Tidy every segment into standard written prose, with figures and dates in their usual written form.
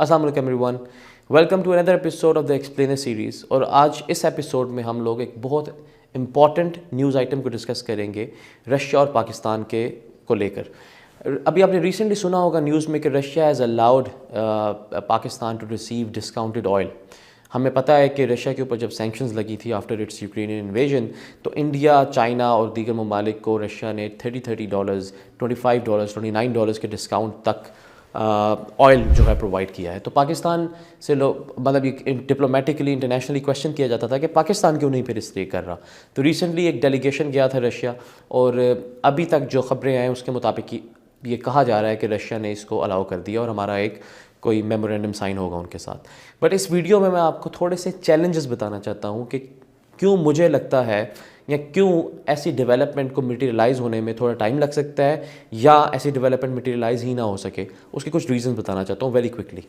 السلام علیکم everyone, welcome to another episode of the explainer series. اور آج اس ایپیسوڈ میں ہم لوگ ایک بہت امپورٹنٹ نیوز آئٹم کو ڈسکس کریں گے رشیا اور پاکستان کے کو لے کر. ابھی آپ نے ریسنٹلی سنا ہوگا نیوز میں کہ Russia has allowed Pakistan to receive discounted oil. ہمیں پتہ ہے کہ رشیا کے اوپر جب سینکشنز لگی تھی آفٹر اٹس یوکرینین انویژن، تو انڈیا، چائنا اور دیگر ممالک کو رشیا نے $30 $25 $29 کے ڈسکاؤنٹ تک آئل جو ہے پرووائڈ کیا ہے. تو پاکستان سے مطلب یہ ڈپلومیٹکلی انٹرنیشنلی کویشچن کیا جاتا تھا کہ پاکستان کیوں نہیں پھر اس طرح کر رہا. تو ریسنٹلی ایک ڈیلیگیشن گیا تھا رشیا، اور ابھی تک جو خبریں ہیں اس کے مطابق یہ کہا جا رہا ہے کہ رشیا نے اس کو الاؤ کر دیا اور ہمارا ایک کوئی میمورینڈم سائن ہوگا ان کے ساتھ. بٹ اس ویڈیو میں آپ کو تھوڑے سے چیلنجز بتانا چاہتا ہوں کہ کیوں مجھے لگتا ہے یا کیوں ایسی ڈیولپمنٹ کو مٹیریلائز ہونے میں تھوڑا ٹائم لگ سکتا ہے، یا ایسی ڈیولپمنٹ مٹیریلائز ہی نہ ہو سکے. اس کے کچھ ریزنز بتانا چاہتا ہوں ویری کوئکلی.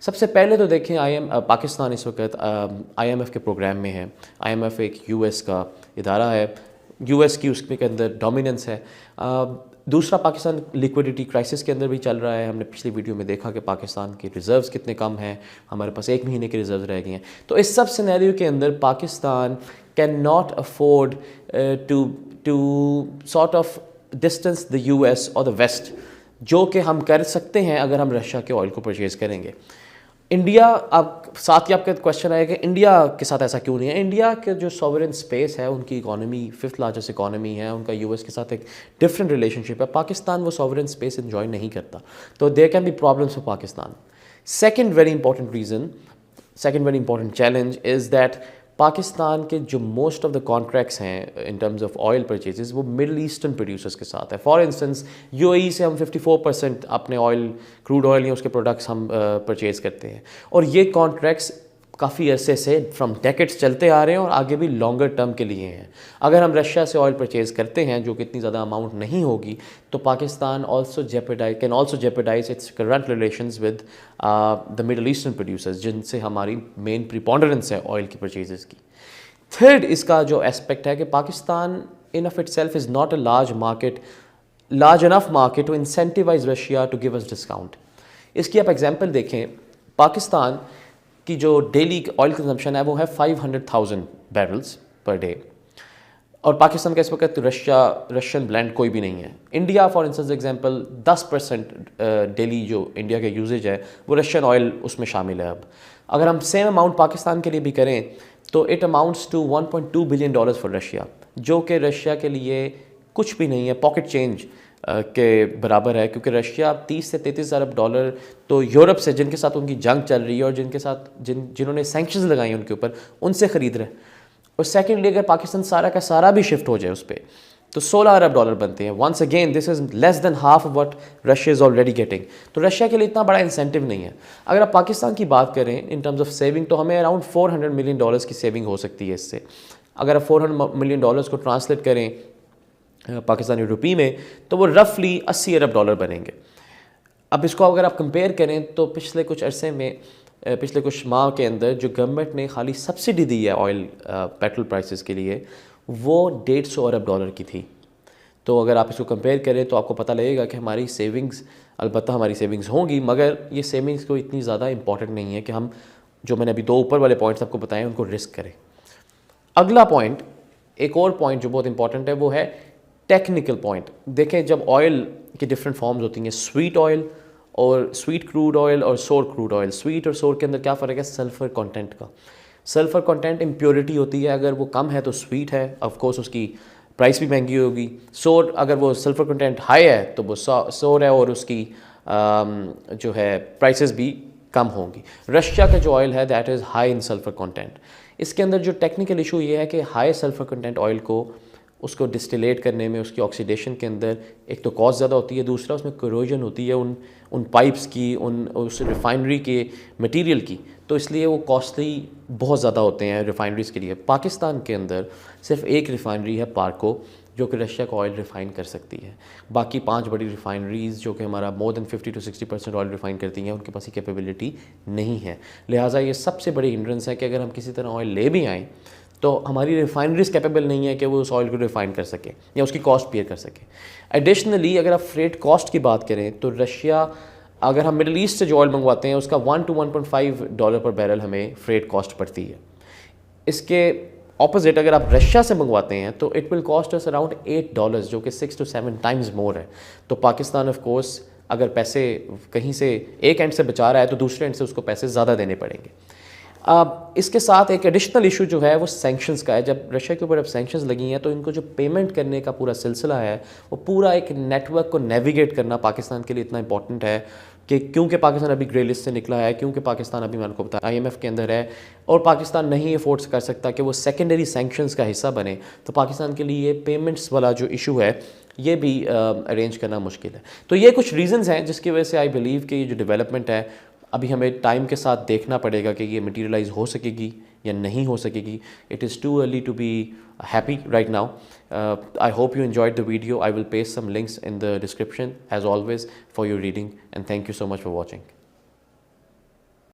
سب سے پہلے تو دیکھیں پاکستان اس وقت IMF کے پروگرام میں ہے. IMF ایک US کا ادارہ ہے، US کی اس کے اندر ڈومیننس ہے. دوسرا، پاکستان لیکوڈیٹی کرائسس کے اندر بھی چل رہا ہے. ہم نے پچھلی ویڈیو میں دیکھا کہ پاکستان کے ریزروز کتنے کم ہیں، ہمارے پاس 1 مہینے کے ریزروز رہ گئے ہیں. تو اس سب سینیریو کے اندر Pakistan can not afford to sort of distance the US اور دا ویسٹ، جو کہ ہم کر سکتے ہیں اگر ہم رشیا کے آئل کو پرچیز کریں گے. انڈیا، اب ساتھ ہی آپ کا کویشچن آئے کہ انڈیا کے ساتھ ایسا کیوں نہیں ہے. انڈیا کے جو سوورن اسپیس ہے، ان کی اکانومی 5th لارجسٹ اکانومی ہے، ان کا US کے ساتھ ایک ڈفرینٹ ریلیشن شپ ہے. پاکستان وہ سوورن اسپیس انجوائے نہیں کرتا، تو there can be problems for Pakistan. Second very important challenge is that Pakistan کے جو موسٹ آف دا کانٹریکٹس ہیں in terms of oil purchases, وہ مڈل ایسٹرن پروڈیوسرس کے ساتھ ہے. فار انسٹنس UAE سے ہم 54% اپنے کروڈ آئل یا اس کے پروڈکٹس ہم پرچیز کرتے ہیں، اور یہ کانٹریکٹس کافی عرصے سے فرام ڈیکیڈس چلتے آ رہے ہیں اور آگے بھی لانگر ٹرم کے لیے ہیں. اگر ہم رشیا سے آئل پرچیز کرتے ہیں جو کہ اتنی زیادہ اماؤنٹ نہیں ہوگی، تو Pakistan can also jeopardise its current relations with the middle eastern producers, جن سے ہماری مین پریپونڈرنس ہے آئل کی پرچیزز کی. تھرڈ اس کا جو اسپیکٹ ہے کہ Pakistan in of itself is not a large enough market to incentivize Russia to give us discount. اس کی آپ ایگزامپل دیکھیں، پاکستان کی جو ڈیلی آئل کنزمپشن ہے وہ ہے 500,000 بیرلز پر ڈے، اور پاکستان کا اس وقت رشین بلینڈ کوئی بھی نہیں ہے. India for instance example 10% daily جو انڈیا کا یوزیج ہے وہ رشین آئل اس میں شامل ہے. اب اگر ہم سیم اماؤنٹ پاکستان کے لیے بھی کریں تو it amounts to $1.2 billion for Russia, جو کہ رشیا کے لیے کچھ بھی نہیں ہے، پاکٹ چینج کے برابر ہے. کیونکہ رشیا $30 سے $33 ارب تو یورپ سے، جن کے ساتھ ان کی جنگ چل رہی ہے اور جن کے ساتھ جنہوں نے سینکشنز لگائی ہیں ان کے اوپر، ان سے خرید رہے. اور سیکنڈلی اگر پاکستان سارا کا سارا بھی شفٹ ہو جائے اس پہ، تو $16 ارب بنتے ہیں. Once again this is less than half what Russia is already getting. تو رشیا کے لیے اتنا بڑا انسینٹیو نہیں ہے. اگر آپ پاکستان کی بات کریں ان ٹرمز آف سیونگ، تو ہمیں اراؤنڈ $400 ملین کی سیونگ ہو سکتی ہے اس سے. اگر آپ $400 ملین کو ٹرانسلیٹ کریں پاکستانی روپی میں، تو وہ رفلی $80 ارب بنیں گے. اب اس کو اگر آپ کمپیئر کریں تو پچھلے کچھ عرصے میں، پچھلے کچھ ماہ کے اندر جو گورنمنٹ نے خالی سبسڈی دی ہے آئل پیٹرول پرائسز کے لیے، وہ $150 ارب کی تھی. تو اگر آپ اس کو کمپیئر کریں تو آپ کو پتہ لگے گا کہ ہماری سیونگز، البتہ ہماری سیونگز ہوں گی، مگر یہ سیونگز کو اتنی زیادہ امپورٹنٹ نہیں ہے کہ ہم جو میں نے ابھی 2 اوپر والے پوائنٹس آپ کو بتائے ان کو رسک کریں. اگلا پوائنٹ، ایک اور پوائنٹ جو بہت امپورٹنٹ ہے، وہ ہے ٹیکنیکل پوائنٹ. دیکھیں جب آئل کی ڈفرینٹ فارمز ہوتی ہیں، سویٹ آئل اور سویٹ کروڈ آئل اور سور کروڈ آئل. سویٹ اور سور کے اندر کیا فرق ہے؟ سلفر کانٹینٹ کا. سلفر کانٹینٹ امپیورٹی ہوتی ہے، اگر وہ کم ہے تو سویٹ ہے، آف کورس اس کی پرائس بھی مہنگی ہوگی. سور، اگر وہ سلفر کنٹینٹ ہائی ہے تو وہ سور ہے اور اس کی جو ہے پرائسز بھی کم ہوں گی. رشیا کا جو آئل ہے that is high in sulphur content. اس کے اندر جو ٹیکنیکل ایشو یہ ہے کہ ہائی سلفر کنٹینٹ آئل کو اس کو ڈسٹیلیٹ کرنے میں، اس کی آکسیڈیشن کے اندر ایک تو کاسٹ زیادہ ہوتی ہے، دوسرا اس میں کروژن ہوتی ہے ان پائپس کی، اس ریفائنری کے مٹیریل کی. تو اس لیے وہ کاسٹلی بہت زیادہ ہوتے ہیں ریفائنریز کے لیے. پاکستان کے اندر صرف ایک ریفائنری ہے پارکو، جو کہ رشیا کا آئل ریفائن کر سکتی ہے. باقی 5 بڑی ریفائنریز جو کہ ہمارا مور دین 50 to 60% آئل ریفائن کرتی ہیں، ان کے پاس یہ کیپیبلٹی نہیں ہے. لہٰذا یہ سب سے بڑی ہنڈرنس ہے کہ اگر ہم کسی طرح آئل لے بھی آئیں تو ہماری ریفائنریز کیپیبل نہیں ہے کہ وہ اس آئل کو ریفائن کر سکیں یا اس کی کاسٹ بیئر کر سکیں. ایڈیشنلی اگر آپ فریٹ کاسٹ کی بات کریں تو رشیا اگر ہم مڈل ایسٹ سے جو آئل منگواتے ہیں اس کا $1 to $1.5 پر بیرل ہمیں فریٹ کاسٹ پڑتی ہے. اس کے اپوزٹ اگر آپ رشیا سے منگواتے ہیں تو it will cost us around $8 جو کہ 6 to 7 times مور ہے. تو پاکستان آف کورس اگر پیسے کہیں سے ایک اینڈ سے بچا رہا ہے تو دوسرے اینڈ سے اس کو پیسے زیادہ دینے پڑیں گے. اس کے ساتھ ایک ایڈیشنل ایشو جو ہے وہ سینکشنز کا ہے. جب رشیا کے اوپر اب سینکشنز لگی ہیں تو ان کو جو پیمنٹ کرنے کا پورا سلسلہ ہے وہ پورا ایک نیٹ ورک کو نیویگیٹ کرنا پاکستان کے لیے اتنا امپورٹنٹ ہے کہ کیونکہ پاکستان ابھی گرے لسٹ سے نکلا ہے, کیونکہ پاکستان ابھی میں نے کو بتایا IMF کے اندر ہے اور پاکستان نہیں افورڈ کر سکتا کہ وہ سیکنڈری سینکشنز کا حصہ بنے, تو پاکستان کے لیے یہ پیمنٹس والا جو ایشو ہے یہ بھی ارینج کرنا مشکل ہے. تو یہ کچھ ریزنز ہیں جس کی وجہ سے آئی بلیو کہ یہ جو ڈیولپمنٹ ہے ابھی ہمیں ٹائم کے ساتھ دیکھنا پڑے گا کہ یہ مٹیریلائز ہو سکے گی یا نہیں ہو سکے گی. It is too early to be happy right now. I hope you enjoyed the video. I will paste some links in the description as always for your reading, and thank you so much for watching.